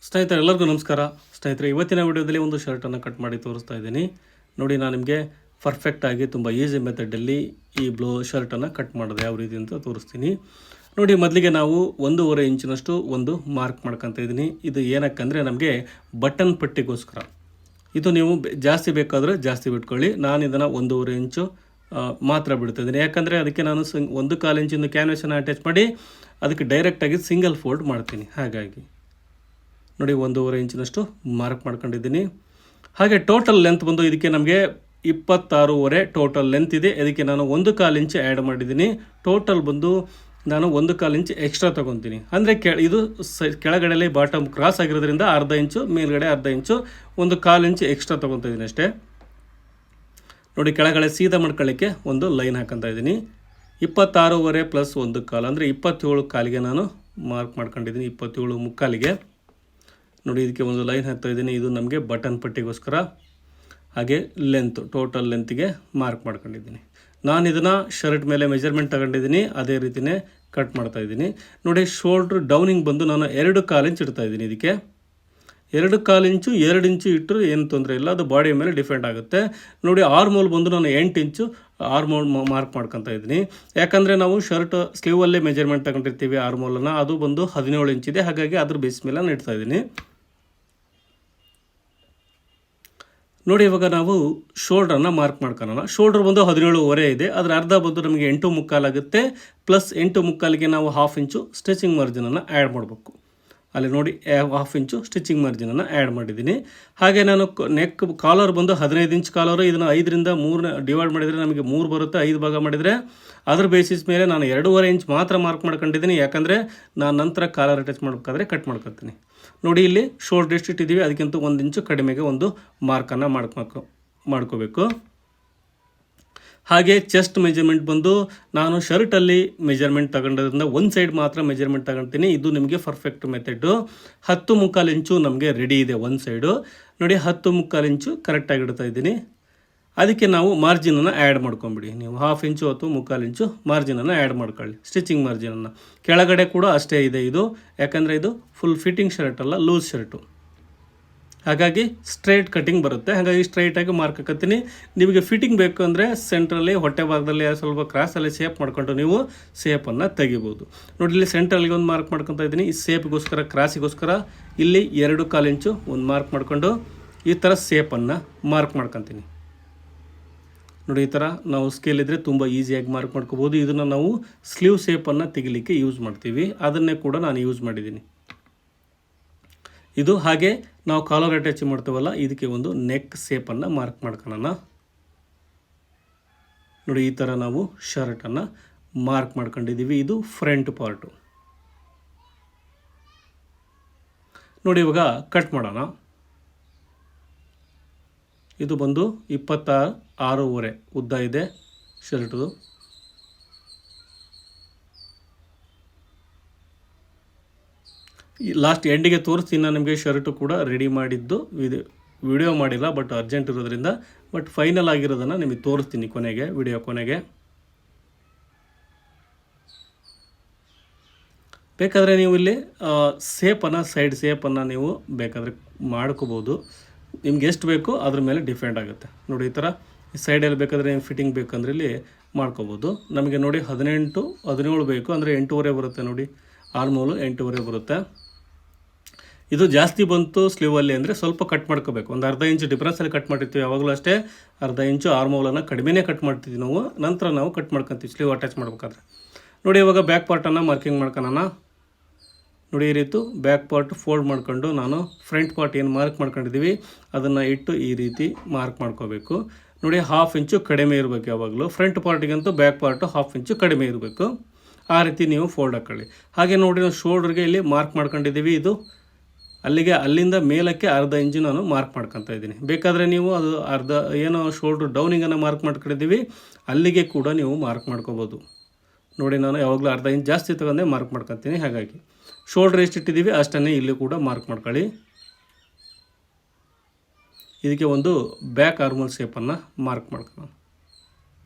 ಸ್ನೇಹಿತರೆ ಎಲ್ಲರಿಗೂ ನಮಸ್ಕಾರ. ಸ್ನೇಹಿತರೆ ಇವತ್ತಿನ ವಿಡಿಯೋದಲ್ಲಿ ಒಂದು ಶರ್ಟನ್ನು ಕಟ್ ಮಾಡಿ ತೋರಿಸ್ತಾ ಇದ್ದೀನಿ. ನೋಡಿ, ನಾನು ನಿಮಗೆ ಪರ್ಫೆಕ್ಟಾಗಿ ತುಂಬ ಈಸಿ ಮೆಥಡಲ್ಲಿ ಈ ಶರ್ಟನ್ನು ಕಟ್ ಮಾಡೋದು ಯಾವ ರೀತಿ ಅಂತ ತೋರಿಸ್ತೀನಿ. ನೋಡಿ, ಮೊದಲಿಗೆ ನಾವು 1.5 ಇಂಚಿನಷ್ಟು ಒಂದು ಮಾರ್ಕ್ ಮಾಡ್ಕೊತಾ ಇದ್ದೀನಿ. ಇದು ಏನಕ್ಕಂದರೆ ನಮಗೆ ಬಟನ್ ಪಟ್ಟಿಗೋಸ್ಕರ. ಇದು ನೀವು ಜಾಸ್ತಿ ಬೇಕಾದರೆ ಜಾಸ್ತಿ ಬಿಟ್ಕೊಳ್ಳಿ. ನಾನು ಇದನ್ನು 1.5 ಇಂಚು ಮಾತ್ರ ಬಿಡ್ತಾ ಇದ್ದೀನಿ. ಯಾಕಂದರೆ ಅದಕ್ಕೆ ನಾನು 1/4 ಇಂಚಿಂದು ಕ್ಯಾನ್ವಸನ್ನು ಅಟ್ಯಾಚ್ ಮಾಡಿ ಅದಕ್ಕೆ ಡೈರೆಕ್ಟಾಗಿ ಸಿಂಗಲ್ ಫೋಲ್ಡ್ ಮಾಡ್ತೀನಿ. ಹಾಗಾಗಿ ನೋಡಿ 1.5 ಇಂಚಿನಷ್ಟು ಮಾರ್ಕ್ ಮಾಡ್ಕೊಂಡಿದ್ದೀನಿ. ಹಾಗೆ ಟೋಟಲ್ ಲೆಂತ್ ಬಂದು ಇದಕ್ಕೆ ನಮಗೆ 26.5 ಟೋಟಲ್ ಲೆಂತ್ ಇದೆ. ಇದಕ್ಕೆ ನಾನು 1/4 ಇಂಚು ಆ್ಯಡ್ ಮಾಡಿದ್ದೀನಿ. ಟೋಟಲ್ ಬಂದು ನಾನು 1/4 ಇಂಚು ಎಕ್ಸ್ಟ್ರಾ ತೊಗೊತೀನಿ. ಅಂದರೆ ಇದು ಕೆಳಗಡೆಯಲ್ಲಿ ಬಾಟಮ್ ಕ್ರಾಸ್ ಆಗಿರೋದ್ರಿಂದ ಅರ್ಧ ಇಂಚು, ಮೇಲ್ಗಡೆ ಅರ್ಧ ಇಂಚು, 1/4 ಇಂಚು ಎಕ್ಸ್ಟ್ರಾ ತೊಗೊತಾ ಇದ್ದೀನಿ ಅಷ್ಟೇ. ನೋಡಿ, ಕೆಳಗಡೆ ಸೀದಾ ಮಾಡ್ಕೊಳ್ಳಿಕ್ಕೆ ಒಂದು ಲೈನ್ ಹಾಕೊತಾ ಇದ್ದೀನಿ. 26.5 ಪ್ಲಸ್ 1/4 ಅಂದರೆ 27 ಕಾಲಿಗೆ ನಾನು ಮಾರ್ಕ್ ಮಾಡ್ಕೊಂಡಿದ್ದೀನಿ. 27 ಮುಕ್ಕಾಲಿಗೆ ನೋಡಿ ಇದಕ್ಕೆ ಒಂದು ಲೈನ್ ಹಾಕ್ತಾ ಇದ್ದೀನಿ. ಇದು ನಮಗೆ ಬಟನ್ ಪಟ್ಟಿಗೋಸ್ಕರ. ಹಾಗೆ ಲೆಂತ್ ಟೋಟಲ್ ಲೆಂತ್ಗೆ ಮಾರ್ಕ್ ಮಾಡ್ಕೊಂಡಿದ್ದೀನಿ. ನಾನು ಇದನ್ನು ಶರ್ಟ್ ಮೇಲೆ ಮೆಜರ್ಮೆಂಟ್ ತಗೊಂಡಿದ್ದೀನಿ, ಅದೇ ರೀತಿಯೇ ಕಟ್ ಮಾಡ್ತಾ ಇದ್ದೀನಿ. ನೋಡಿ, ಶೋಲ್ಡ್ರ್ ಡೌನಿಂಗ್ ಬಂದು ನಾನು 2/4 ಇಂಚ್ ಇಡ್ತಾ ಇದ್ದೀನಿ. ಇದಕ್ಕೆ 2/4 ಇಂಚು 2 ಇಂಚು ಇಟ್ಟರು ಏನು ತೊಂದರೆ ಇಲ್ಲ, ಅದು ಬಾಡಿಯ ಮೇಲೆ ಡಿಪೆಂಡ್ ಆಗುತ್ತೆ. ನೋಡಿ, ಆರ್ಮೋಲ್ ಬಂದು ನಾನು 8 ಇಂಚು ಆರ್ಮೋಲ್ ಮಾರ್ಕ್ ಮಾಡ್ಕೊತಾ ಇದ್ದೀನಿ. ಯಾಕಂದರೆ ನಾವು ಶರ್ಟ್ ಸ್ಲೀವಲ್ಲೇ ಮೆಜರ್ಮೆಂಟ್ ತಗೊಂಡಿರ್ತೀವಿ ಆರ್ಮೋಲನ್ನು, ಅದು ಬಂದು 17 ಇಂಚಿದೆ. ಹಾಗಾಗಿ ಅದ್ರ ಬೇಸ್ ಮೇಲೆ ನಾನು ಇಡ್ತಾ ಇದ್ದೀನಿ. ನೋಡಿ, ಇವಾಗ ನಾವು ಶೋಲ್ಡ್ರನ್ನು ಮಾರ್ಕ್ ಮಾಡ್ಕೊಳ್ಳೋಣ. ಶೋಲ್ಡ್ರ್ ಬಂದು 17.5 ಇದೆ. ಅದರ ಅರ್ಧ ಬಂದು ನಮಗೆ 8.75 ಆಗುತ್ತೆ. ಪ್ಲಸ್ 8.75ಗೆ ನಾವು 1/2 ಇಂಚು ಸ್ಟಿಚಿಂಗ್ ಮಾರ್ಜಿನನ್ನು ಆ್ಯಡ್ ಮಾಡಬೇಕು. ಅಲ್ಲಿ ನೋಡಿ 1/2 ಇಂಚು ಸ್ಟಿಚಿಂಗ್ ಮಾರ್ಜಿನನ್ನು ಆ್ಯಡ್ ಮಾಡಿದ್ದೀನಿ. ಹಾಗೆ ನಾನು ನೆಕ್ ಕಾಲರ್ ಬಂದು 15 ಇಂಚ್ ಕಾಲರು. ಇದನ್ನು 5ರಿಂದ 3 ಡಿವೈಡ್ ಮಾಡಿದರೆ ನಮಗೆ 3 ಬರುತ್ತೆ. 5 ಭಾಗ ಮಾಡಿದರೆ ಅದ್ರ ಬೇಸಿಸ್ ಮೇಲೆ ನಾನು 2.5 ಇಂಚ್ ಮಾತ್ರ ಮಾರ್ಕ್ ಮಾಡ್ಕೊಂಡಿದ್ದೀನಿ. ಯಾಕಂದರೆ ನಾನು ನಂತರ ಕಾಲರ್ ಅಟ್ಯಾಚ್ ಮಾಡಬೇಕಾದ್ರೆ ಕಟ್ ಮಾಡ್ಕೊತೀನಿ. ನೋಡಿ, ಇಲ್ಲಿ ಶೋಲ್ಡ್ರ್ ಎಷ್ಟು ಇಟ್ಟಿದ್ದೀವಿ ಅದಕ್ಕಿಂತ 1 ಇಂಚು ಕಡಿಮೆಗೆ ಒಂದು ಮಾರ್ಕನ್ನು ಮಾಡ್ಕೋಬೇಕು. ಹಾಗೆ ಚೆಸ್ಟ್ ಮೆಜರ್ಮೆಂಟ್ ಬಂದು ನಾನು ಶರ್ಟಲ್ಲಿ ಮೆಜರ್ಮೆಂಟ್ ತಗೊಂಡೋದ್ರಿಂದ ಒಂದು ಸೈಡ್ ಮಾತ್ರ ಮೆಜರ್ಮೆಂಟ್ ತಗೊಳ್ತೀನಿ. ಇದು ನಿಮಗೆ ಪರ್ಫೆಕ್ಟ್ ಮೆಥಡು. 10.75 ಇಂಚು ನಮಗೆ ರೆಡಿ ಇದೆ ಒಂದು ಸೈಡು. ನೋಡಿ, 10.75 ಇಂಚು ಕರೆಕ್ಟಾಗಿ ಇಡ್ತಾ ಇದ್ದೀನಿ. ಅದಕ್ಕೆ ನಾವು ಮಾರ್ಜಿನನ್ನು ಆ್ಯಡ್ ಮಾಡ್ಕೊಂಬಿಡಿ. ನೀವು 1/2 ಇಂಚು ಅಥವಾ 1/4 ಇಂಚು ಮಾರ್ಜಿನನ್ನು ಆ್ಯಡ್ ಮಾಡ್ಕೊಳ್ಳಿ, ಸ್ಟಿಚಿಂಗ್ ಮಾರ್ಜಿನನ್ನು. ಕೆಳಗಡೆ ಕೂಡ ಅಷ್ಟೇ ಇದೆ ಇದು. ಯಾಕಂದರೆ ಇದು ಫುಲ್ ಫಿಟ್ಟಿಂಗ್ ಶರ್ಟ್ ಅಲ್ಲ, ಲೂಸ್ ಶರ್ಟು. ಹಾಗಾಗಿ ಸ್ಟ್ರೈಟ್ ಕಟಿಂಗ್ ಬರುತ್ತೆ. ಹಾಗಾಗಿ ಸ್ಟ್ರೈಟಾಗಿ ಮಾರ್ಕ್ ಹಾಕತ್ತೀನಿ. ನಿಮಗೆ ಫಿಟ್ಟಿಂಗ್ ಬೇಕು ಅಂದರೆ ಸೆಂಟ್ರಲ್ಲಿ ಹೊಟ್ಟೆ ಭಾಗದಲ್ಲಿ ಸ್ವಲ್ಪ ಕ್ರಾಸಲ್ಲಿ ಶೇಪ್ ಮಾಡ್ಕೊಂಡು ನೀವು ಶೇಪನ್ನು ತೆಗಿಬೋದು. ನೋಡಿ, ಇಲ್ಲಿ ಸೆಂಟ್ರಲ್ಲಿಗೆ ಒಂದು ಮಾರ್ಕ್ ಮಾಡ್ಕೊತಾ ಇದ್ದೀನಿ. ಈ ಶೇಪ್ಗೋಸ್ಕರ, ಕ್ರಾಸಿಗೋಸ್ಕರ ಇಲ್ಲಿ 2/4 ಇಂಚು ಒಂದು ಮಾರ್ಕ್ ಮಾಡಿಕೊಂಡು ಈ ಥರ ಶೇಪನ್ನು ಮಾರ್ಕ್ ಮಾಡ್ಕೊತೀನಿ. ನೋಡಿ, ಈ ಥರ ನಾವು ಸ್ಕೇಲ್ ಇದ್ದರೆ ತುಂಬ ಈಸಿಯಾಗಿ ಮಾರ್ಕ್ ಮಾಡ್ಕೋಬೋದು. ಇದನ್ನು ನಾವು ಸ್ಲೀವ್ ಶೇಪನ್ನು ತೆಗಿಲಿಕ್ಕೆ ಯೂಸ್ ಮಾಡ್ತೀವಿ. ಅದನ್ನೇ ಕೂಡ ನಾನು ಯೂಸ್ ಮಾಡಿದ್ದೀನಿ ಇದು. ಹಾಗೆ ನಾವು ಕಾಲರ್ ಅಟ್ಯಾಚ್ ಮಾಡ್ತೀವಲ್ಲ, ಇದಕ್ಕೆ ಒಂದು ನೆಕ್ ಶೇಪನ್ನು ಮಾರ್ಕ್ ಮಾಡ್ಕೊಳ್ಳೋಣ. ನೋಡಿ, ಈ ಥರ ನಾವು ಶರ್ಟನ್ನು ಮಾರ್ಕ್ ಮಾಡ್ಕೊಂಡಿದ್ದೀವಿ. ಇದು ಫ್ರಂಟ್ ಪಾರ್ಟು. ನೋಡಿ, ಇವಾಗ ಕಟ್ ಮಾಡೋಣ. ಇದು ಬಂದು 26.5 ಉದ್ದ ಇದೆ ಶರ್ಟು. ಲಾಸ್ಟ್ ಎಂಡಿಗೆ ತೋರಿಸ್ತೀನಿ ನಾನು ನಿಮಗೆ ಶರ್ಟು ಕೂಡ ರೆಡಿ ಮಾಡಿದ್ದು. ವಿಡಿಯೋ ಮಾಡಿಲ್ಲ, ಬಟ್ ಅರ್ಜೆಂಟ್ ಇರೋದ್ರಿಂದ. ಬಟ್ ಫೈನಲ್ ಆಗಿರೋದನ್ನು ನಿಮಗೆ ತೋರಿಸ್ತೀನಿ ಕೊನೆಗೆ, ವಿಡಿಯೋ ಕೊನೆಗೆ. ಬೇಕಾದರೆ ನೀವು ಇಲ್ಲಿ ಶೇಪನ್ನು, ಸೈಡ್ ಶೇಪನ್ನು ನೀವು ಬೇಕಾದರೆ ಮಾಡ್ಕೋಬೋದು. ನಿಮ್ಗೆ ಎಷ್ಟು ಬೇಕೋ ಅದ್ರ ಮೇಲೆ ಡಿಪೆಂಡ್ ಆಗುತ್ತೆ. ನೋಡಿ, ಈ ಥರ ಸೈಡಲ್ಲಿ ಬೇಕಾದರೆ ಫಿಟ್ಟಿಂಗ್ ಬೇಕಂದ್ರೆ ಇಲ್ಲಿ ಮಾಡ್ಕೋಬೋದು. ನಮಗೆ ನೋಡಿ 18, 17 ಬೇಕು ಅಂದರೆ 8.5 ಬರುತ್ತೆ. ನೋಡಿ, ಆರ್ಮೋಲು 8.5 ಬರುತ್ತೆ. ಇದು ಜಾಸ್ತಿ ಬಂತು ಸ್ಲೀವಲ್ಲಿ ಅಂದರೆ ಸ್ವಲ್ಪ ಕಟ್ ಮಾಡ್ಕೋಬೇಕು. ಒಂದು ಅರ್ಧ ಇಂಚು ಡಿಫ್ರೆನ್ಸಲ್ಲಿ ಕಟ್ ಮಾಡಿರ್ತೀವಿ. ಯಾವಾಗಲೂ ಅಷ್ಟೇ ಅರ್ಧ ಇಂಚು ಆರ್ಮೋಲನ್ನು ಕಡಿಮೆನೇ ಕಟ್ ಮಾಡ್ತಿದ್ವಿ ನಾವು. ನಂತರ ನಾವು ಕಟ್ ಮಾಡ್ಕೊತೀವಿ ಸ್ಲೀವ್ ಅಟ್ಯಾಚ್ ಮಾಡಬೇಕಾದ್ರೆ. ನೋಡಿ, ಇವಾಗ ಬ್ಯಾಕ್ ಪಾರ್ಟನ್ನು ಮಾರ್ಕಿಂಗ್ ಮಾಡ್ಕೊಳ್ಳೋಣ. ನೋಡಿ, ಈ ರೀತಿ ಬ್ಯಾಕ್ ಪಾರ್ಟ್ ಫೋಲ್ಡ್ ಮಾಡ್ಕೊಂಡು ನಾನು ಫ್ರಂಟ್ ಪಾರ್ಟ್ ಏನು ಮಾರ್ಕ್ ಮಾಡ್ಕೊಂಡಿದ್ದೀವಿ ಅದನ್ನು ಇಟ್ಟು ಈ ರೀತಿ ಮಾರ್ಕ್ ಮಾಡ್ಕೋಬೇಕು. ನೋಡಿ, 1/2 ಇಂಚು ಕಡಿಮೆ ಇರಬೇಕು ಯಾವಾಗಲೂ. ಫ್ರಂಟ್ ಪಾರ್ಟಿಗಂತೂ ಬ್ಯಾಕ್ ಪಾರ್ಟು 1/2 ಇಂಚು ಕಡಿಮೆ ಇರಬೇಕು. ಆ ರೀತಿ ನೀವು ಫೋಲ್ಡ್ ಹಾಕ್ಕೊಳ್ಳಿ. ಹಾಗೆ ನೋಡಿ, ನಾವು ಶೋಲ್ಡ್ರಿಗೆ ಇಲ್ಲಿ ಮಾರ್ಕ್ ಮಾಡ್ಕೊಂಡಿದ್ದೀವಿ. ಇದು ಅಲ್ಲಿಂದ ಮೇಲಕ್ಕೆ ಅರ್ಧ ಇಂಚು ನಾನು ಮಾರ್ಕ್ ಮಾಡ್ಕೊತಾ ಇದ್ದೀನಿ. ಬೇಕಾದರೆ ನೀವು ಅದು ಅರ್ಧ ಏನೋ ಶೋಲ್ಡ್ರ್ ಡೌನಿಂಗನ್ನು ಮಾರ್ಕ್ ಮಾಡ್ಕೊಂಡಿದ್ದೀವಿ ಅಲ್ಲಿಗೆ ಕೂಡ ನೀವು ಮಾರ್ಕ್ ಮಾಡ್ಕೋಬೋದು. ನೋಡಿ, ನಾನು ಯಾವಾಗಲೂ ಅರ್ಧ ಇಂಚ್ ಜಾಸ್ತಿ ತಗೊಂಡೆ ಮಾರ್ಕ್ ಮಾಡ್ಕೊತೀನಿ. ಹಾಗಾಗಿ ಶೋಲ್ಡ್ರ್ ಎಷ್ಟು ಇಟ್ಟಿದ್ದೀವಿ ಅಷ್ಟನ್ನೇ ಇಲ್ಲಿ ಕೂಡ ಮಾರ್ಕ್ ಮಾಡ್ಕೊಳ್ಳಿ. ಇದಕ್ಕೆ ಒಂದು ಬ್ಯಾಕ್ ಆರ್ಮೋಲ್ ಶೇಪನ್ನು ಮಾರ್ಕ್ ಮಾಡ್ಕೊಳ್ಳೋಣ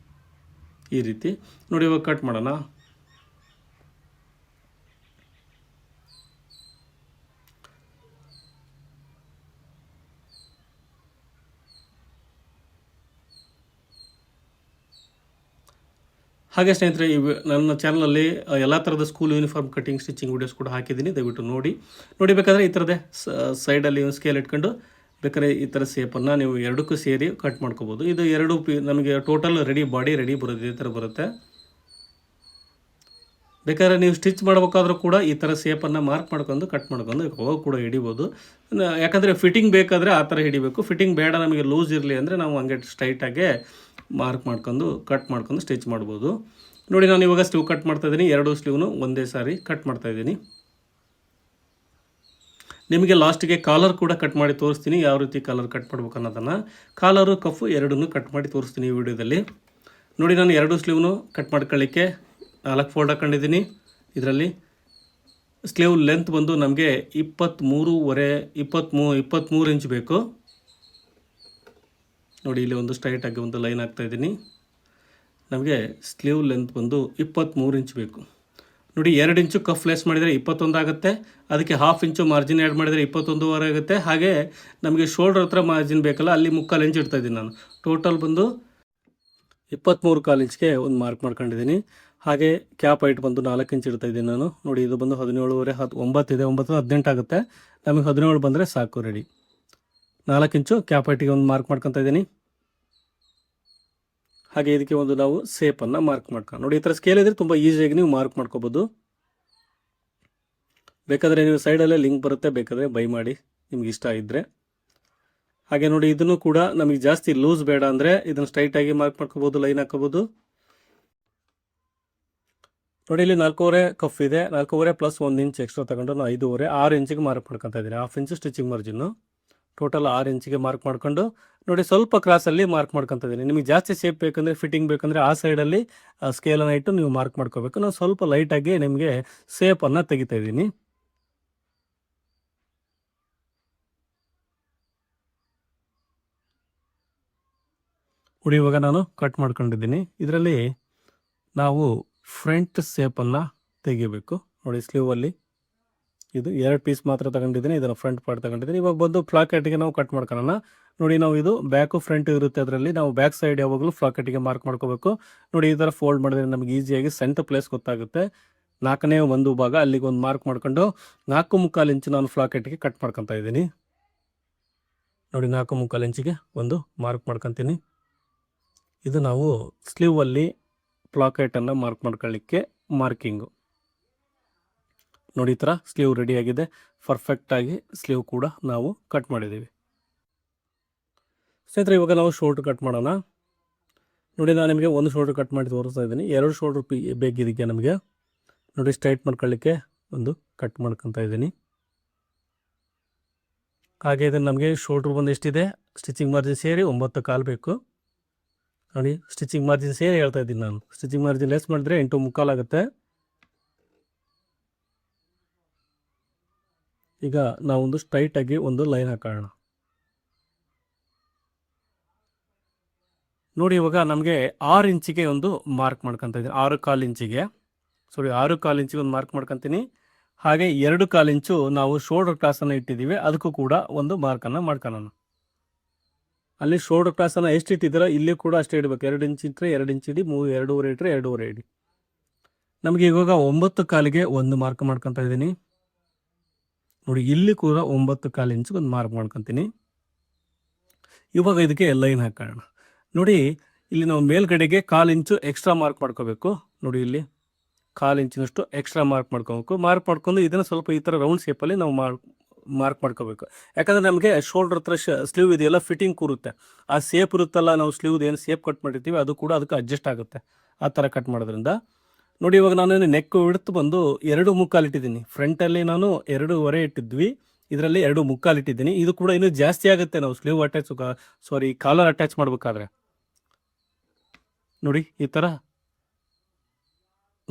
ಈ ರೀತಿ. ನೋಡಿ, ಇವಾಗ ಕಟ್ ಮಾಡೋಣ. ಹಾಗೆ ಸ್ನೇಹಿತರೆ ನನ್ನ ಚಾನಲಲ್ಲಿ ಎಲ್ಲ ಥರದ school uniform cutting stitching videos ಕೂಡ ಹಾಕಿದ್ದೀನಿ, ದಯವಿಟ್ಟು ನೋಡಿ ಬೇಕಾದರೆ ಈ ಥರದೇ ಸೈಡಲ್ಲಿ ಒಂದು ಸ್ಕೇಲ್ ಇಟ್ಕೊಂಡು ಬೇಕಾದ್ರೆ ಈ ಥರ ಸೇಪನ್ನು ನೀವು ಎರಡಕ್ಕೂ ಸೇರಿ ಕಟ್ ಮಾಡ್ಕೋಬೋದು. ಇದು ಎರಡು ನಮಗೆ ಟೋಟಲ್ ಬಾಡಿ ರೆಡಿ ಬರುತ್ತೆ, ಈ ಥರ ಬರುತ್ತೆ. ಬೇಕಾದ್ರೆ ನೀವು ಸ್ಟಿಚ್ ಮಾಡಬೇಕಾದ್ರೂ ಕೂಡ ಈ ಥರ ಸೇಪನ್ನು ಮಾರ್ಕ್ ಮಾಡ್ಕೊಂಡು ಕಟ್ ಮಾಡ್ಕೊಂಡು ಹೋಗಿ ಕೂಡ ಹಿಡಿಬೋದು. ಯಾಕಂದರೆ ಫಿಟ್ಟಿಂಗ್ ಬೇಕಾದರೆ ಆ ಥರ ಹಿಡಿಬೇಕು. ಫಿಟ್ಟಿಂಗ್ ಬೇಡ ನಮಗೆ ಲೂಸ್ ಇರಲಿ ಅಂದರೆ ನಾವು ಹಂಗೆ ಸ್ಟ್ರೈಟಾಗೆ ಮಾರ್ಕ್ ಮಾಡ್ಕೊಂಡು ಕಟ್ ಮಾಡ್ಕೊಂಡು ಸ್ಟಿಚ್ ಮಾಡ್ಬೋದು. ನೋಡಿ ನಾನು ಇವಾಗ ಸ್ಲೀವ್ ಕಟ್ ಮಾಡ್ತಾಯಿದ್ದೀನಿ. ಎರಡು ಸ್ಲೀವ್ನು ಒಂದೇ ಸಾರಿ ಕಟ್ ಮಾಡ್ತಾಯಿದ್ದೀನಿ. ನಿಮಗೆ ಲಾಸ್ಟಿಗೆ ಕಾಲರ್ ಕೂಡ ಕಟ್ ಮಾಡಿ ತೋರಿಸ್ತೀನಿ, ಯಾವ ರೀತಿ ಕಾಲರ್ ಕಟ್ ಮಾಡ್ಬೇಕು ಅನ್ನೋದನ್ನು. ಕಾಲರು ಕಫು ಎರಡನ್ನೂ ಕಟ್ ಮಾಡಿ ತೋರಿಸ್ತೀನಿ ಈ ವಿಡಿಯೋದಲ್ಲಿ. ನೋಡಿ ನಾನು ಎರಡು ಸ್ಲೀವ್ನು ಕಟ್ ಮಾಡ್ಕೊಳ್ಳಿಕ್ಕೆ 4 ಫೋಲ್ಡ್ ಹಾಕೊಂಡಿದ್ದೀನಿ. ಇದರಲ್ಲಿ ಸ್ಲೀವ್ ಲೆಂತ್ ಬಂದು ನಮಗೆ 23 ಇಂಚ್ ಬೇಕು. ನೋಡಿ ಇಲ್ಲಿ ಒಂದು ಸ್ಟ್ರೈಟಾಗಿ ಒಂದು ಲೈನ್ ಹಾಕ್ತಾಯಿದ್ದೀನಿ. ನಮಗೆ ಸ್ಲೀವ್ ಲೆಂತ್ ಬಂದು 23 ಇಂಚ್ ಬೇಕು. ನೋಡಿ 2 ಇಂಚು ಕಫ್ ಲೆಸ್ ಮಾಡಿದರೆ 21 ಆಗುತ್ತೆ. ಅದಕ್ಕೆ 1/2 ಇಂಚು ಮಾರ್ಜಿನ್ ಆ್ಯಡ್ ಮಾಡಿದರೆ 21.5 ಆಗುತ್ತೆ. ಹಾಗೆ ನಮಗೆ ಶೋಲ್ಡರ್ ಹತ್ರ ಮಾರ್ಜಿನ್ ಬೇಕಲ್ಲ, ಅಲ್ಲಿ 3/4 ಇಂಚ್ ಇಡ್ತಾಯಿದ್ದೀನಿ ನಾನು. ಟೋಟಲ್ ಬಂದು 23.25 ಇಂಚ್ಗೆ ಒಂದು ಮಾರ್ಕ್ ಮಾಡ್ಕೊಂಡಿದ್ದೀನಿ. ಹಾಗೆ ಕ್ಯಾಪ್ ಹೈಟ್ ಬಂದು 4 ಇಂಚ್ ಇಡ್ತಾಯಿದ್ದೀನಿ ನಾನು. ನೋಡಿ ಇದು ಬಂದು 17.5 9 ಇದೆ, 9 18 ಆಗುತ್ತೆ. ನಮಗೆ 17 ಬಂದರೆ ಸಾಕು, ರೆಡಿ. 4 ಇಂಚು ಕ್ಯಾಪ್ ಹೈಟಿಗೆ ಒಂದು ಮಾರ್ಕ್ ಮಾಡ್ಕೊತಾ ಇದ್ದೀನಿ. ಹಾಗೆ ಇದಕ್ಕೆ ಒಂದು ನಾವು ಸೇಪನ್ನು ಮಾರ್ಕ್ ಮಾಡ್ಕೊಂಡು ನೋಡಿ, ಈ ಥರ ಸ್ಕೇಲ್ ಇದ್ದರೆ ತುಂಬ ಈಸಿಯಾಗಿ ನೀವು ಮಾರ್ಕ್ ಮಾಡ್ಕೋಬೋದು. ಬೇಕಾದರೆ ನೀವು ಸೈಡಲ್ಲೇ ಲಿಂಕ್ ಬರುತ್ತೆ, ಬೇಕಾದರೆ ಬೈ ಮಾಡಿ ನಿಮ್ಗೆ ಇಷ್ಟ ಇದ್ದರೆ. ಹಾಗೆ ನೋಡಿ ಇದನ್ನು ಕೂಡ ನಮಗೆ ಜಾಸ್ತಿ ಲೂಸ್ ಬೇಡ ಅಂದರೆ ಇದನ್ನು ಸ್ಟ್ರೈಟಾಗಿ ಮಾರ್ಕ್ ಮಾಡ್ಕೋಬೋದು, ಲೈನ್ ಹಾಕೋಬೋದು. ನೋಡಿ ಇಲ್ಲಿ 4.5 ಕಫ್ ಇದೆ, 4.5 ಪ್ಲಸ್ 1 ಇಂಚ್ ಎಕ್ಸ್ಟ್ರಾ ತಗೊಂಡು ನಾನು 5.5 6 ಇಂಚಿಗೆ ಮಾರ್ಕ್ ಮಾಡ್ಕೊತಾ ಇದ್ದೀನಿ. 1/2 ಇಂಚು ಸ್ಟಿಚಿಂಗ್ ಮಾರ್ಜಿನ್ನು, ಟೋಟಲ್ 6 ಇಂಚಿಗೆ ಮಾರ್ಕ್ ಮಾಡ್ಕೊಂಡು ನೋಡಿ ಸ್ವಲ್ಪ ಕ್ರಾಸಲ್ಲಿ ಮಾರ್ಕ್ ಮಾಡ್ಕೊತಾ ಇದ್ದೀನಿ. ನಿಮಗೆ ಜಾಸ್ತಿ ಶೇಪ್ ಬೇಕಂದರೆ, ಫಿಟ್ಟಿಂಗ್ ಬೇಕಂದರೆ ಆ ಸೈಡಲ್ಲಿ ಸ್ಕೇಲನ್ನು ಇಟ್ಟು ನೀವು ಮಾರ್ಕ್ ಮಾಡ್ಕೋಬೇಕು. ನಾನು ಸ್ವಲ್ಪ ಲೈಟಾಗಿ ನಿಮಗೆ ಶೇಪನ್ನು ತೆಗಿತಾ ಇದ್ದೀನಿ. ನೋಡಿ ಇವಾಗ ನಾನು ಕಟ್ ಮಾಡ್ಕೊಂಡಿದ್ದೀನಿ. ಇದರಲ್ಲಿ ನಾವು ಫ್ರಂಟ್ ಶೇಪನ್ನು ತೆಗಿಬೇಕು. ನೋಡಿ ಸ್ಲೀವಲ್ಲಿ ಇದು 2 ಪೀಸ್ ಮಾತ್ರ ತಗೊಂಡಿದ್ದೀನಿ, ಇದನ್ನು ಫ್ರಂಟ್ ಪಾರ್ಟ್ ತಗೊಂಡಿದ್ದೀನಿ. ಇವಾಗ ಬಂದು ಫ್ಲಾಕೆಟ್ಗೆ ನಾವು ಕಟ್ ಮಾಡ್ಕೊಳ್ಳೋಣ. ನೋಡಿ ನಾವು ಇದು ಬ್ಯಾಕು ಫ್ರಂಟ್ ಇರುತ್ತೆ, ಅದರಲ್ಲಿ ನಾವು ಬ್ಯಾಕ್ ಸೈಡ್ ಯಾವಾಗಲೂ ಫ್ಲಾಕೆಟ್ಗೆ ಮಾರ್ಕ್ ಮಾಡ್ಕೋಬೇಕು. ನೋಡಿ ಈ ಥರ ಫೋಲ್ಡ್ ಮಾಡಿದ್ರೆ ನಮಗೆ ಈಸಿಯಾಗಿ ಸೆಂಟರ್ ಪ್ಲೇಸ್ ಗೊತ್ತಾಗುತ್ತೆ. 4ನೇ ಒಂದು ಭಾಗ ಅಲ್ಲಿಗೆ ಒಂದು ಮಾರ್ಕ್ ಮಾಡ್ಕೊಂಡು 4.25 ಇಂಚು ನಾನು ಫ್ಲಾಕೆಟ್ಗೆ ಕಟ್ ಮಾಡ್ಕೊತಾ ಇದ್ದೀನಿ. ನೋಡಿ 4.25 ಇಂಚಿಗೆ ಒಂದು ಮಾರ್ಕ್ ಮಾಡ್ಕೊತೀನಿ. ಇದು ನಾವು ಸ್ಲೀವಲ್ಲಿ ಫ್ಲಾಕೆಟನ್ನು ಮಾರ್ಕ್ ಮಾಡ್ಕೊಳ್ಳಿಕ್ಕೆ ಮಾರ್ಕಿಂಗು. ನೋಡಿ ಈ ಥರ ಸ್ಲೀವ್ ರೆಡಿಯಾಗಿದೆ. ಪರ್ಫೆಕ್ಟಾಗಿ ಸ್ಲೀವ್ ಕೂಡ ನಾವು ಕಟ್ ಮಾಡಿದ್ದೀವಿ. ಸ್ನೇಹಿತರೆ ಇವಾಗ ನಾವು ಶೋಲ್ಡ್ರ್ ಕಟ್ ಮಾಡೋಣ. ನೋಡಿ ನಾನು ನಿಮಗೆ ಒಂದು ಶೋಲ್ಡ್ರ್ ಕಟ್ ಮಾಡಿ ತೋರಿಸ್ತಾ ಇದ್ದೀನಿ. 2 ಶೋಲ್ಡ್ರ್ ಬೇಕಿದ್ದಕ್ಕೆ ನಮಗೆ. ನೋಡಿ ಸ್ಟ್ರೈಟ್ ಮಾಡ್ಕೊಳ್ಳಿಕ್ಕೆ ಒಂದು ಕಟ್ ಮಾಡ್ಕೊತಾ ಇದ್ದೀನಿ. ಹಾಗೆ ಇದನ್ನು ನಮಗೆ ಶೋಲ್ಡ್ರ್ ಬಂದು ಎಷ್ಟಿದೆ, ಸ್ಟಿಚಿಂಗ್ ಮಾರ್ಜಿನ್ ಸೇರಿ 9.25 ಬೇಕು. ನೋಡಿ ಸ್ಟಿಚಿಂಗ್ ಮಾರ್ಜಿನ್ ಸೇರಿ ಹೇಳ್ತಾ ಇದ್ದೀನಿ ನಾನು. ಸ್ಟಿಚಿಂಗ್ ಮಾರ್ಜಿನ್ ಲೆಸ್ ಮಾಡಿದ್ರೆ 8.25 ಆಗುತ್ತೆ. ಈಗ ನಾವೊಂದು ಸ್ಟ್ರೈಟಾಗಿ ಒಂದು ಲೈನ್ ಹಾಕೋಣ. ನೋಡಿ ಇವಾಗ ನಮಗೆ 6 ಇಂಚಿಗೆ ಒಂದು ಮಾರ್ಕ್ ಮಾಡ್ಕೊತಾ ಇದ್ದೀನಿ. 6.25 ಇಂಚಿಗೆ 6.25 ಇಂಚಿಗೆ ಒಂದು ಮಾರ್ಕ್ ಮಾಡ್ಕೊತೀನಿ. ಹಾಗೆ 2.25 ಇಂಚು ನಾವು ಶೋಲ್ಡರ್ ಕ್ರಾಸನ್ನು ಇಟ್ಟಿದ್ದೀವಿ, ಅದಕ್ಕೂ ಕೂಡ ಒಂದು ಮಾರ್ಕನ್ನು ಮಾಡ್ಕೊಳ್ಳೋಣ. ಅಲ್ಲಿ ಶೋಲ್ಡರ್ ಕ್ರಾಸನ್ನು ಎಷ್ಟು ಇಟ್ಟಿದ್ದೀರೋ ಇಲ್ಲಿ ಕೂಡ ಅಷ್ಟೇ ಇಡಬೇಕು. 2 ಇಂಚ್ ಇಟ್ಟರೆ 2 ಇಂಚ್ ಇಡಿ, 2.5 ಇಟ್ಟರೆ 2.5 ಇಡಿ. ನಮಗೆ ಇವಾಗ 9.25ಗೆ ಒಂದು ಮಾರ್ಕ್ ಮಾಡ್ಕೊತಾ ಇದ್ದೀನಿ. ನೋಡಿ ಇಲ್ಲಿ ಕೂಡ 9.25 ಇಂಚಿಗೆ ಒಂದು ಮಾರ್ಕ್ ಮಾಡ್ಕೊತೀನಿ. ಇವಾಗ ಇದಕ್ಕೆ ಲೈನ್ ಹಾಕೋಣ. ನೋಡಿ ಇಲ್ಲಿ ನಾವು ಮೇಲ್ಗಡೆಗೆ 1/4 ಇಂಚು ಎಕ್ಸ್ಟ್ರಾ ಮಾರ್ಕ್ ಮಾಡ್ಕೋಬೇಕು. ನೋಡಿ ಇಲ್ಲಿ 1/4 ಇಂಚಿನಷ್ಟು ಎಕ್ಸ್ಟ್ರಾ ಮಾರ್ಕ್ ಮಾಡ್ಕೋಬೇಕು. ಮಾರ್ಕ್ ಮಾಡ್ಕೊಂಡು ಇದನ್ನು ಸ್ವಲ್ಪ ಈ ಥರ ರೌಂಡ್ ಶೇಪಲ್ಲಿ ನಾವು ಮಾರ್ಕ್ ಮಾಡ್ಕೋಬೇಕು. ಯಾಕಂದರೆ ನಮಗೆ ಶೋಲ್ಡರ್ ಹತ್ರ ಸ್ಲೀವ್ ಇದೆಯಲ್ಲ ಫಿಟ್ಟಿಂಗ್ ಕೂರುತ್ತೆ. ಆ ಶೇಪ್ ಇರುತ್ತಲ್ಲ, ನಾವು ಸ್ಲೀವ್ದು ಏನು ಶೇಪ್ ಕಟ್ ಮಾಡಿರ್ತೀವಿ ಅದು ಕೂಡ ಅದಕ್ಕೆ ಅಡ್ಜಸ್ಟ್ ಆಗುತ್ತೆ ಆ ಥರ ಕಟ್ ಮಾಡೋದ್ರಿಂದ. ನೋಡಿ ಇವಾಗ ನಾನು ನೆಕ್ ವಿಡ್ತ್ ಬಂದು 2.25 ಇಟ್ಟಿದ್ದೀನಿ. ಫ್ರಂಟಲ್ಲಿ ನಾನು 2.25 ಇಟ್ಟಿದ್ವಿ, ಇದರಲ್ಲಿ 2.25 ಇಟ್ಟಿದ್ದೀನಿ. ಇದು ಕೂಡ ಇನ್ನೂ ಜಾಸ್ತಿ ಆಗುತ್ತೆ ನಾವು ಸ್ಲೀವ್ ಕಾಲರ್ ಅಟ್ಯಾಚ್ ಮಾಡಬೇಕಾದ್ರೆ. ನೋಡಿ ಈ ಥರ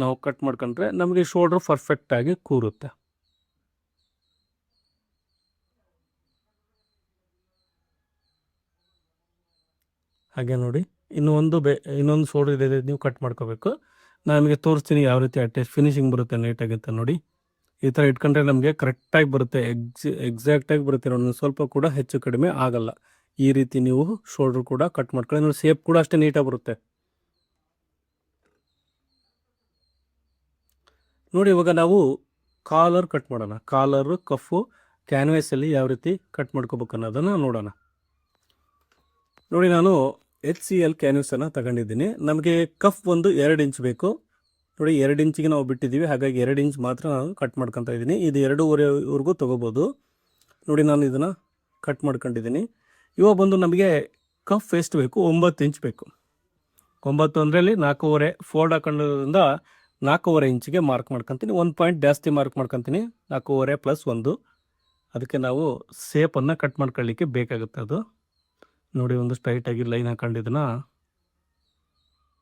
ನಾವು ಕಟ್ ಮಾಡ್ಕೊಂಡ್ರೆ ನಮಗೆ ಶೋಲ್ಡ್ರ್ ಪರ್ಫೆಕ್ಟಾಗಿ ಕೂರುತ್ತೆ. ಹಾಗೆ ನೋಡಿ ಇನ್ನೊಂದು ಶೋಲ್ಡ್ರ್ ಇದೆ, ನೀವು ಕಟ್ ಮಾಡ್ಕೋಬೇಕು. ನಾನು ನಿಮಗೆ ತೋರಿಸ್ತೀನಿ ಯಾವ ರೀತಿ ಅಟ್ಯಾಚ್ ಫಿನಿಶಿಂಗ್ ಬರುತ್ತೆ ನೀಟಾಗಿ ಅಂತ. ನೋಡಿ ಈ ಥರ ಇಟ್ಕೊಂಡ್ರೆ ನಮಗೆ ಕರೆಕ್ಟಾಗಿ ಬರುತ್ತೆ, ಎಕ್ಸಾಕ್ಟಾಗಿ ಬರುತ್ತೆ. ನೋಡಿ ಸ್ವಲ್ಪ ಕೂಡ ಹೆಚ್ಚು ಕಡಿಮೆ ಆಗಲ್ಲ. ಈ ರೀತಿ ನೀವು ಶೋಲ್ಡ್ರ್ ಕೂಡ ಕಟ್ ಮಾಡ್ಕೊಳ್ಳಿ. ನೋಡಿ ಶೇಪ್ ಕೂಡ ಅಷ್ಟೇ ನೀಟಾಗಿ ಬರುತ್ತೆ. ನೋಡಿ ಇವಾಗ ನಾವು ಕಾಲರ್ ಕಟ್ ಮಾಡೋಣ. ಕಾಲರು ಕಫು ಕ್ಯಾನ್ವಾಸಲ್ಲಿ ಯಾವ ರೀತಿ ಕಟ್ ಮಾಡ್ಕೋಬೇಕು ಅನ್ನೋದನ್ನು ನೋಡೋಣ. ನೋಡಿ ನಾನು HCL ಕ್ಯಾನ್ವಾಸನ್ನು ತಗೊಂಡಿದ್ದೀನಿ. ನಮಗೆ ಕಫ್ ಒಂದು 2 ಇಂಚ್ ಬೇಕು. ನೋಡಿ 2 ಇಂಚಿಗೆ ನಾವು ಬಿಟ್ಟಿದ್ದೀವಿ, ಹಾಗಾಗಿ 2 ಇಂಚ್ ಮಾತ್ರ ನಾನು ಕಟ್ ಮಾಡ್ಕೊತಾ ಇದ್ದೀನಿ. ಇದು 2.5ವರೆಗೂ ತೊಗೋಬೋದು. ನೋಡಿ ನಾನು ಇದನ್ನು ಕಟ್ ಮಾಡ್ಕೊಂಡಿದ್ದೀನಿ. ಇವಾಗ ಬಂದು ನಮಗೆ ಕಫ್ ಎಷ್ಟು ಬೇಕು? 9 ಇಂಚ್ ಬೇಕು. 9 ಅಂದ್ರಲ್ಲಿ 4.5 ಫೋಲ್ಡ್ ಹಾಕೊಂಡ್ರಿಂದ 4.5 ಇಂಚಿಗೆ ಮಾರ್ಕ್ ಮಾಡ್ಕೊತೀನಿ. 1 ಪಾಯಿಂಟ್ ಜಾಸ್ತಿ ಮಾರ್ಕ್ ಮಾಡ್ಕೊತೀನಿ, 4.5 + 1. ಅದಕ್ಕೆ ನಾವು ಸೇಪನ್ನು ಕಟ್ ಮಾಡ್ಕೊಳ್ಳಿಕ್ಕೆ ಬೇಕಾಗುತ್ತೆ ಅದು. ನೋಡಿ ಒಂದು ಸ್ಟ್ರೈಟಾಗಿ ಲೈನ್ ಹಾಕೊಂಡಿದ್ದನ್ನು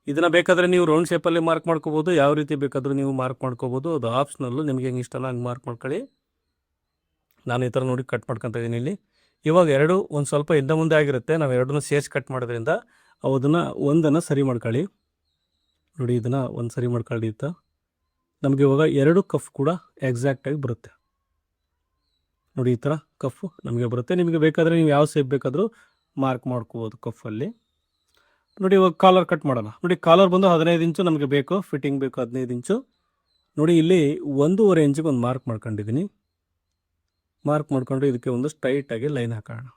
ಇದನ್ನು ಬೇಕಾದರೆ ನೀವು ರೌಂಡ್ ಶೇಪಲ್ಲಿ ಮಾರ್ಕ್ ಮಾಡ್ಕೋಬೋದು, ಯಾವ ರೀತಿ ಬೇಕಾದರೂ ನೀವು ಮಾರ್ಕ್ ಮಾಡ್ಕೋಬೋದು. ಅದು ಆಪ್ಷನಲ್ಲು, ನಿಮಗೆ ಹೆಂಗೆ ಇಷ್ಟನ ಹಂಗೆ ಮಾರ್ಕ್ ಮಾಡ್ಕೊಳ್ಳಿ. ನಾನು ಈ ಥರ ನೋಡಿ ಕಟ್ ಮಾಡ್ಕೊತಾ ಇದ್ದೀನಿ. ಇಲ್ಲಿ ಇವಾಗ 2 ಒಂದು ಸ್ವಲ್ಪ ಹಿಂದೆ ಮುಂದೆ ಆಗಿರುತ್ತೆ. ನಾವು 2 ಸೇರಿಸಿ ಕಟ್ ಮಾಡೋದ್ರಿಂದ ಅದನ್ನು ಒಂದನ್ನು ಸರಿ ಮಾಡ್ಕೊಳ್ಳಿ. ನೋಡಿ ಇದನ್ನು ಒಂದು ಸರಿ ಮಾಡ್ಕೊಳ್ಳಿ ಅಂತ ನಮಗೆ ಇವಾಗ 2 ಕಫ್ ಕೂಡ ಎಕ್ಸಾಕ್ಟಾಗಿ ಬರುತ್ತೆ. ನೋಡಿ ಈ ಥರ ಕಫ್ ನಮಗೆ ಬರುತ್ತೆ. ನಿಮಗೆ ಬೇಕಾದರೆ ನೀವು ಯಾವ ಸೇಪ್ ಬೇಕಾದರೂ ಮಾರ್ಕ್ ಮಾಡ್ಕೋಬೋದು ಕಫಲ್ಲಿ. ನೋಡಿ ಇವಾಗ ಕಾಲರ್ ಕಟ್ ಮಾಡೋಣ. ನೋಡಿ ಕಾಲರ್ ಬಂದು 15 ಇಂಚು ನಮಗೆ ಬೇಕು, ಫಿಟ್ಟಿಂಗ್ ಬೇಕು 15 ಇಂಚು. ನೋಡಿ ಇಲ್ಲಿ 1.5 ಇಂಚಿಗೆ ಒಂದು ಮಾರ್ಕ್ ಮಾಡ್ಕೊಂಡಿದ್ದೀನಿ. ಮಾರ್ಕ್ ಮಾಡ್ಕೊಂಡು ಇದಕ್ಕೆ ಒಂದು ಸ್ಟ್ರೈಟಾಗಿ ಲೈನ್ ಹಾಕೋಣ.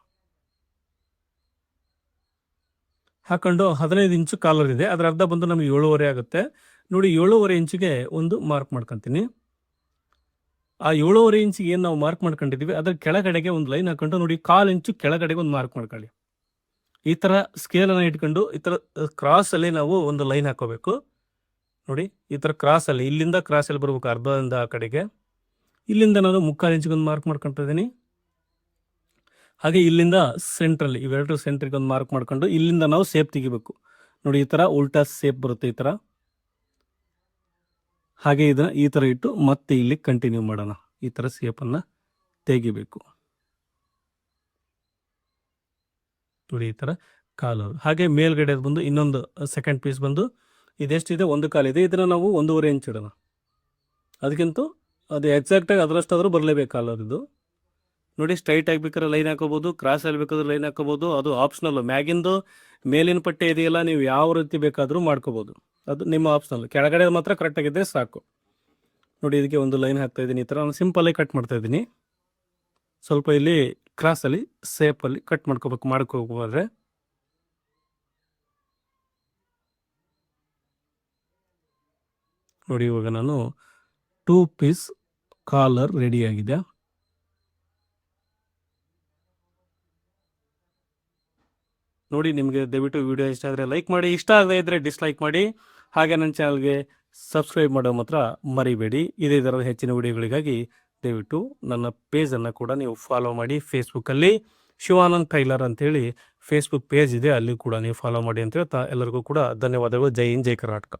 ಹಾಕೊಂಡು 15 ಇಂಚು ಕಾಲರ್ ಇದೆ, ಅದರ ಅರ್ಧ ಬಂದು ನಮಗೆ 7.5 ಆಗುತ್ತೆ. ನೋಡಿ 7.5 ಇಂಚಿಗೆ ಒಂದು ಮಾರ್ಕ್ ಮಾಡ್ಕೊತೀನಿ. ಆ 7.5 ಇಂಚಿಗೆ ಏನು ನಾವು ಮಾರ್ಕ್ ಮಾಡ್ಕೊಂಡಿದ್ದೀವಿ ಅದರ ಕೆಳಗಡೆಗೆ ಒಂದು ಲೈನ್ ಹಾಕೊಂಡು ನೋಡಿ 1/4 ಇಂಚು ಕೆಳಗಡೆಗೆ ಒಂದು ಮಾರ್ಕ್ ಮಾಡ್ಕೊಳ್ಳಿ. ಈ ಥರ ಸ್ಕೇಲನ್ನು ಇಟ್ಕೊಂಡು ಈ ಥರ ಕ್ರಾಸಲ್ಲಿ ನಾವು ಒಂದು ಲೈನ್ ಹಾಕೋಬೇಕು. ನೋಡಿ ಈ ಥರ ಕ್ರಾಸಲ್ಲಿ, ಇಲ್ಲಿಂದ ಕ್ರಾಸಲ್ಲಿ ಬರಬೇಕು ಅರ್ಧದಿಂದ ಆ ಕಡೆಗೆ. ಇಲ್ಲಿಂದ ನಾನು 3/4 ಇಂಚಿಗೆ ಒಂದು ಮಾರ್ಕ್ ಮಾಡ್ಕೊತಾ ಇದ್ದೀನಿ. ಹಾಗೆ ಇಲ್ಲಿಂದ ಸೆಂಟ್ರಲ್ಲಿ ಇವೆರಡು ಸೆಂಟ್ರಿಗೆ ಒಂದು ಮಾರ್ಕ್ ಮಾಡ್ಕೊಂಡು ಇಲ್ಲಿಂದ ನಾವು ಸೇಪ್ ತೆಗಿಬೇಕು. ನೋಡಿ ಈ ಥರ ಉಲ್ಟಾ ಸೇಪ್ ಬರುತ್ತೆ ಈ ಥರ. ಹಾಗೆ ಇದನ್ನು ಈ ಥರ ಇಟ್ಟು ಮತ್ತೆ ಇಲ್ಲಿ ಕಂಟಿನ್ಯೂ ಮಾಡೋಣ. ಈ ಥರ ಸೇಪನ್ನು ತೆಗಿಬೇಕು. ನೋಡಿ ಈ ಥರ ಕಾಲು. ಹಾಗೆ ಮೇಲ್ಗಡೆ ಬಂದು ಇನ್ನೊಂದು ಸೆಕೆಂಡ್ ಪೀಸ್ ಬಂದು ಇದೆಷ್ಟಿದೆ 1/4 ಇದೆ, ಇದನ್ನು ನಾವು 1.5 ಇಂಚ್ ಇಡೋಣ. ಅದಕ್ಕಿಂತ ಅದು ಎಕ್ಸಾಕ್ಟಾಗಿ ಅದರಷ್ಟಾದರೂ ಬರಲೇಬೇಕು ಕಾಲರ್ ಇದು. ನೋಡಿ ಸ್ಟ್ರೈಟ್ ಆಗಬೇಕಾದ್ರೆ ಲೈನ್ ಹಾಕೋಬೋದು, ಕ್ರಾಸ್ ಆಗಬೇಕಾದ್ರೆ ಲೈನ್ ಹಾಕೋಬೋದು, ಅದು ಆಪ್ಷನಲ್ಲು. ಮ್ಯಾಗಿಂದು ಮೇಲಿನ ಪಟ್ಟೆ ಇದೆಯಲ್ಲ, ನೀವು ಯಾವ ರೀತಿ ಬೇಕಾದರೂ ಮಾಡ್ಕೋಬೋದು, ಅದು ನಿಮ್ಮ ಆಪ್ಷನಲ್. ಕೆಳಗಡೆ ಮಾತ್ರ ಕರೆಕ್ಟಾಗಿದ್ದರೆ ಸಾಕು. ನೋಡಿ ಇದಕ್ಕೆ ಒಂದು ಲೈನ್ ಹಾಕ್ತಾ ಇದ್ದೀನಿ. ಈ ಥರ ನಾನು ಸಿಂಪಲ್ಲಾಗಿ ಕಟ್ ಮಾಡ್ತಾ ಇದ್ದೀನಿ. ಸ್ವಲ್ಪ ಇಲ್ಲಿ ಕ್ರಾಸಲ್ಲಿ ಸೇಪಲ್ಲಿ ಕಟ್ ಮಾಡ್ಕೋಬೇಕಾದ್ರೆ ನೋಡಿ ಇವಾಗ ನಾನು 2 ಪೀಸ್ ಕಾಲರ್ ರೆಡಿಯಾಗಿದೆ. ನೋಡಿ ನಿಮಗೆ ದಯವಿಟ್ಟು ವಿಡಿಯೋ ಇಷ್ಟ ಆದರೆ ಲೈಕ್ ಮಾಡಿ, ಇಷ್ಟ ಆಗದೇ ಇದ್ದರೆ ಡಿಸ್ಲೈಕ್ ಮಾಡಿ. ಹಾಗೆ ನನ್ನ ಚಾನಲ್ಗೆ ಸಬ್ಸ್ಕ್ರೈಬ್ ಮಾಡೋ ಮಾತ್ರ ಮರಿಬೇಡಿ. ಇದೇ ಥರದ ಹೆಚ್ಚಿನ ವಿಡಿಯೋಗಳಿಗಾಗಿ ದಯವಿಟ್ಟು ನನ್ನ ಪೇಜನ್ನು ಕೂಡ ನೀವು ಫಾಲೋ ಮಾಡಿ. ಫೇಸ್ಬುಕ್ಕಲ್ಲಿ ಶಿವಾನಂದ್ ಟೈಲರ್ ಅಂತೇಳಿ ಫೇಸ್ಬುಕ್ ಪೇಜ್ ಇದೆ, ಅಲ್ಲಿ ಕೂಡ ನೀವು ಫಾಲೋ ಮಾಡಿ ಅಂತ ಹೇಳ್ತಾ ಎಲ್ಲರಿಗೂ ಕೂಡ ಧನ್ಯವಾದಗಳು. ಜೈ ಹಿಂದ್, ಜೈ ಕರ್ನಾಟಕ.